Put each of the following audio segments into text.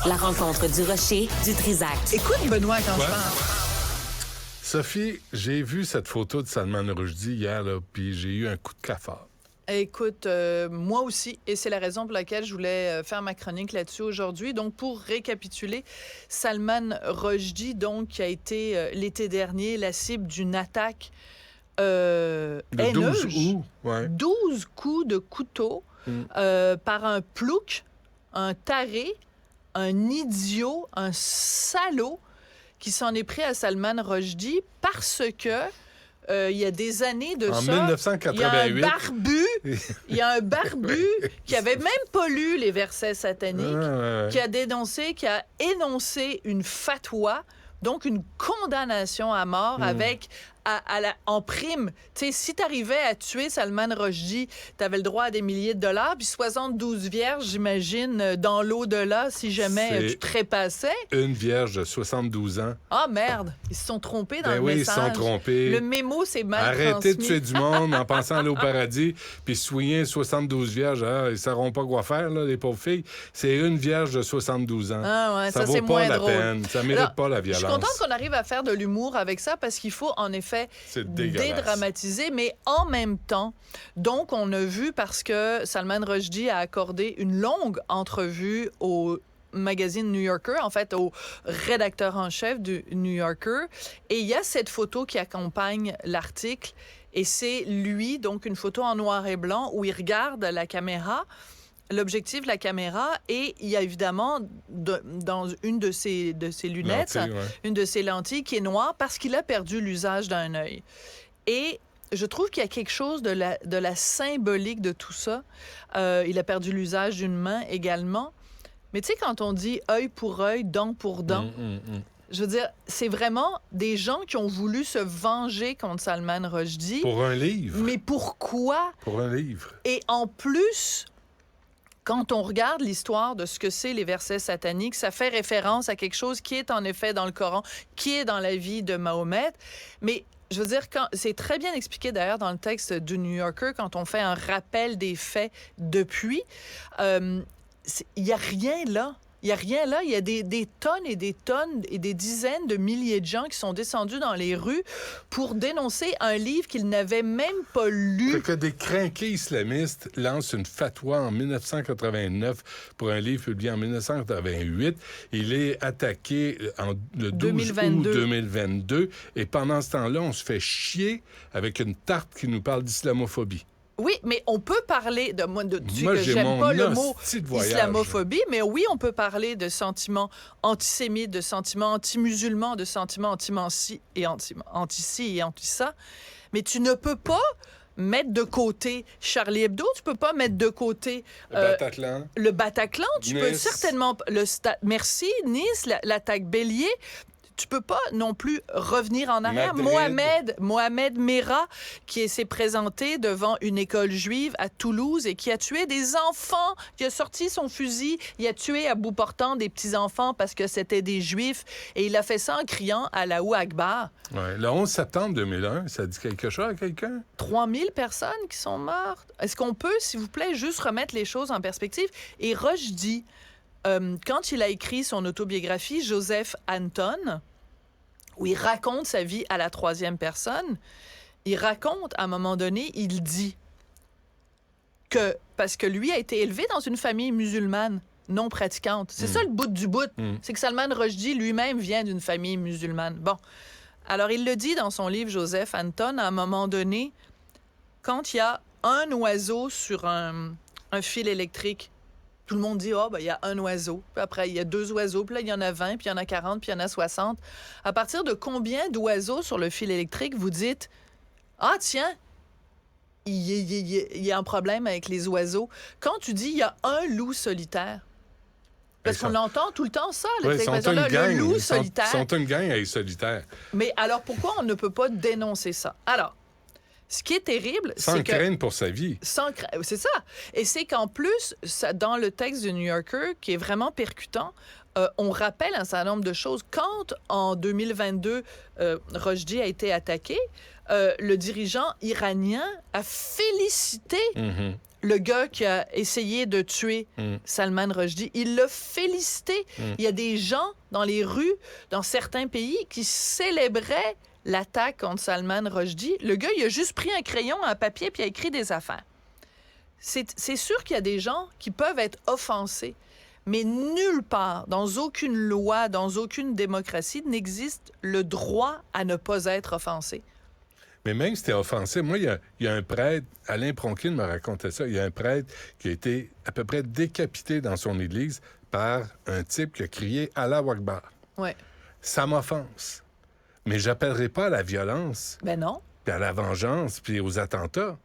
La rencontre du rocher, du Trisac. Écoute Benoît quand je parle. Sophie, j'ai vu cette photo de Salman Rushdie hier, là, puis j'ai eu un coup de cafard. Écoute, moi aussi, et c'est la raison pour laquelle je voulais faire ma chronique là-dessus aujourd'hui. Donc, pour récapituler, Salman Rushdie, donc, qui a été l'été dernier la cible d'une attaque Le 12 août, ouais. 12 coups de couteau par un plouc, un taré, un idiot, un salaud qui s'en est pris à Salman Rushdie parce que il y a des années de en ça, 1988, il y a un barbu qui avait même pas lu les versets sataniques, qui a dénoncé, qui a énoncé une fatwa, donc une condamnation à mort avec en prime. Tu sais, si t'arrivais à tuer Salman Rushdie, t'avais le droit à des milliers de dollars, puis 72 vierges, j'imagine, dans l'au-delà, si jamais tu trépassais. Une vierge de 72 ans. Ah, merde! Ils se sont trompés dans le oui, message. ils se sont trompés. Le mémo, c'est mal transmis. Arrêtez de tuer du monde en pensant aller au paradis, puis souiller 72 vierges. Ils ne sauront pas quoi faire, là, les pauvres filles. C'est une vierge de 72 ans. Ah ouais, ça vaut c'est pas moins la drôle. peine. Ça mérite pas la violence. Je suis contente qu'on arrive à faire de l'humour avec ça, parce qu'il faut, en effet, dédramatiser, mais en même temps, donc on a vu, parce que Salman Rushdie a accordé une longue entrevue au magazine New Yorker, en fait, au rédacteur en chef du New Yorker, et il y a cette photo qui accompagne l'article, et c'est lui, donc une photo en noir et blanc, où il regarde la caméra, l'objectif de la caméra, et il y a évidemment dans une de ses lunettes, une de ses lentilles qui est noire parce qu'il a perdu l'usage d'un œil. Et je trouve qu'il y a quelque chose de la symbolique de tout ça. Il a perdu l'usage d'une main également. Mais tu sais, quand on dit œil pour œil, dent pour dent, je veux dire, c'est vraiment des gens qui ont voulu se venger contre Salman Rushdie. Pour un livre. Mais pourquoi? Pour un livre. Et en plus, quand on regarde l'histoire de ce que c'est les versets sataniques, ça fait référence à quelque chose qui est en effet dans le Coran, qui est dans la vie de Mahomet. Mais je veux dire, c'est très bien expliqué d'ailleurs dans le texte du New Yorker, quand on fait un rappel des faits depuis, il n'y a rien là. Il n'y a rien là. Il y a des tonnes et des tonnes et des dizaines de milliers de gens qui sont descendus dans les rues pour dénoncer un livre qu'ils n'avaient même pas lu. Fait que des crinqués islamistes lancent une fatwa en 1989 pour un livre publié en 1988. Il est attaqué le 12 août 2022. Et pendant ce temps-là, on se fait chier avec une tarte qui nous parle d'islamophobie. Oui, mais on peut parler Moi, j'aime pas le mot voyage, islamophobie, mais oui, on peut parler de sentiments antisémites, de sentiments anti-musulmans, de sentiments anti-ci et anti-ça. Mais tu ne peux pas mettre de côté Charlie Hebdo, tu peux pas mettre de côté le Bataclan, tu peux certainement Nice, l'attaque Bélier. Tu peux pas non plus revenir en arrière. Mohamed Merah, qui s'est présenté devant une école juive à Toulouse et qui a tué des enfants, qui a sorti son fusil, il a tué à bout portant des petits-enfants parce que c'était des juifs, et il a fait ça en criant Allahu Akbar. Ouais, le 11 septembre 2001, ça dit quelque chose à quelqu'un? 3000 personnes qui sont mortes. Est-ce qu'on peut, s'il vous plaît, juste remettre les choses en perspective? Et Rushdie, quand il a écrit son autobiographie, Joseph Anton, où il raconte sa vie à la troisième personne, il raconte, à un moment donné, il dit que, parce que lui a été élevé dans une famille musulmane non pratiquante. C'est ça le bout du bout. C'est que Salman Rushdie lui-même vient d'une famille musulmane. Bon. Alors, il le dit dans son livre, Joseph Anton, à un moment donné, quand il y a un oiseau sur un fil électrique, tout le monde dit, il y a un oiseau. Puis après, il y a 2 oiseaux. Puis là, il y en a 20, puis il y en a 40, puis il y en a 60. À partir de combien d'oiseaux sur le fil électrique vous dites, ah, tiens, il y a un problème avec les oiseaux? Quand tu dis, il y a un loup solitaire, parce qu'on entend tout le temps ça, le loup solitaire. Ils sont une gang avec solitaire. Mais alors, pourquoi on ne peut pas dénoncer ça? Alors, ce qui est terrible, c'est que... Sans crainte pour sa vie. C'est ça. Et c'est qu'en plus, dans le texte du New Yorker, qui est vraiment percutant, on rappelle un certain nombre de choses. Quand, en 2022, Rushdie a été attaqué, le dirigeant iranien a félicité le gars qui a essayé de tuer Salman Rushdie. Il l'a félicité. Il y a des gens dans les rues, dans certains pays, qui célébraient l'attaque contre Salman Rushdie. Le gars, il a juste pris un crayon, un papier, puis il a écrit des affaires. C'est sûr qu'il y a des gens qui peuvent être offensés, mais nulle part, dans aucune loi, dans aucune démocratie, n'existe le droit à ne pas être offensé. Mais même si t'es offensé, moi, il y a un prêtre, Alain Pronkin me racontait ça, il y a un prêtre qui a été à peu près décapité dans son église par un type qui a crié « Allah Akbar ». Ouais. Ça m'offense. Mais j'appellerai pas à la violence. Ben non. Puis à la vengeance, puis aux attentats.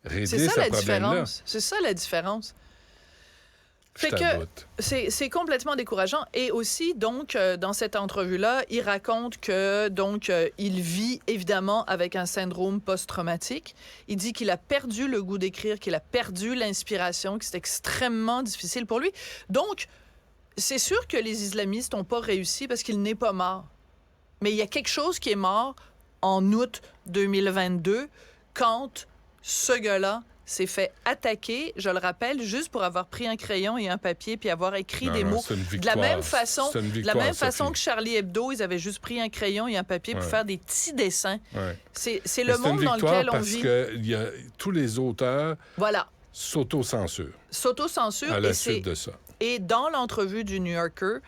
Régler C'est ça ce la problème-là. différence. C'est ça la différence. Je Fait que t'aboute. c'est complètement décourageant. Et aussi, donc, dans cette entrevue-là, il raconte que, donc, il vit évidemment avec un syndrome post-traumatique. Il dit qu'il a perdu le goût d'écrire, qu'il a perdu l'inspiration, que c'est extrêmement difficile pour lui. Donc, c'est sûr que les islamistes n'ont pas réussi parce qu'il n'est pas mort. Mais il y a quelque chose qui est mort en août 2022 quand ce gars-là s'est fait attaquer, je le rappelle, juste pour avoir pris un crayon et un papier puis avoir écrit des mots. De la même façon, victoire, de la même façon Sophie. que Charlie Hebdo, ils avaient juste pris un crayon et un papier pour faire des petits dessins. Ouais. C'est le monde dans lequel on vit. Parce que tous les auteurs Voilà. s'auto-censurent S'auto-censure. à la suite de ça. Et dans l'entrevue du New Yorker,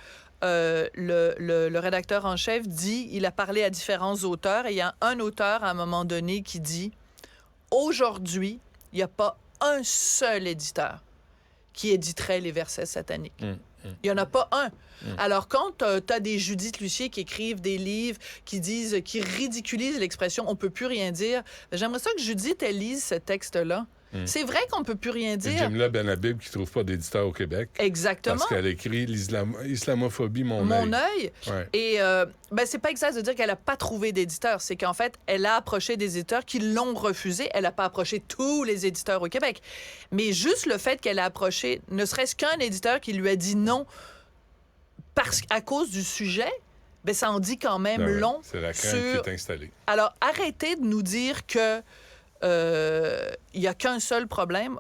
le rédacteur en chef dit, il a parlé à différents auteurs, et il y a un auteur à un moment donné qui dit « Aujourd'hui, il n'y a pas un seul éditeur qui éditerait les versets sataniques. Il n'y en a pas un. Alors, quand tu as des Judith Lucier qui écrivent des livres, qui ridiculisent l'expression « on peut plus rien dire », j'aimerais ça que Judith, elle lise ce texte-là. C'est vrai qu'on peut plus rien Et dire. Jamila Benhabib qui ne trouve pas d'éditeur au Québec. Exactement. Parce qu'elle écrit l'islamophobie, mon œil. Ouais. Et c'est pas exact de dire qu'elle n'a pas trouvé d'éditeur. C'est qu'en fait, elle a approché des éditeurs qui l'ont refusé. Elle n'a pas approché tous les éditeurs au Québec. Mais juste le fait qu'elle a approché, ne serait-ce qu'un éditeur qui lui a dit non à cause du sujet, ça en dit quand même long. C'est la crainte qui est installée. Alors, arrêtez de nous dire que il n'y a qu'un seul problème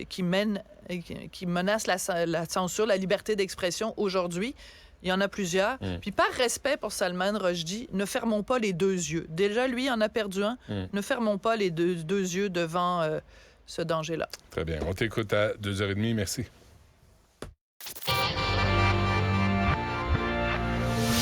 qui menace la censure, la liberté d'expression aujourd'hui. Il y en a plusieurs. Puis par respect pour Salman Rushdie, ne fermons pas les deux yeux. Déjà, lui en a perdu un. Ne fermons pas les deux yeux devant ce danger-là. Très bien. On t'écoute à 2h30. Merci.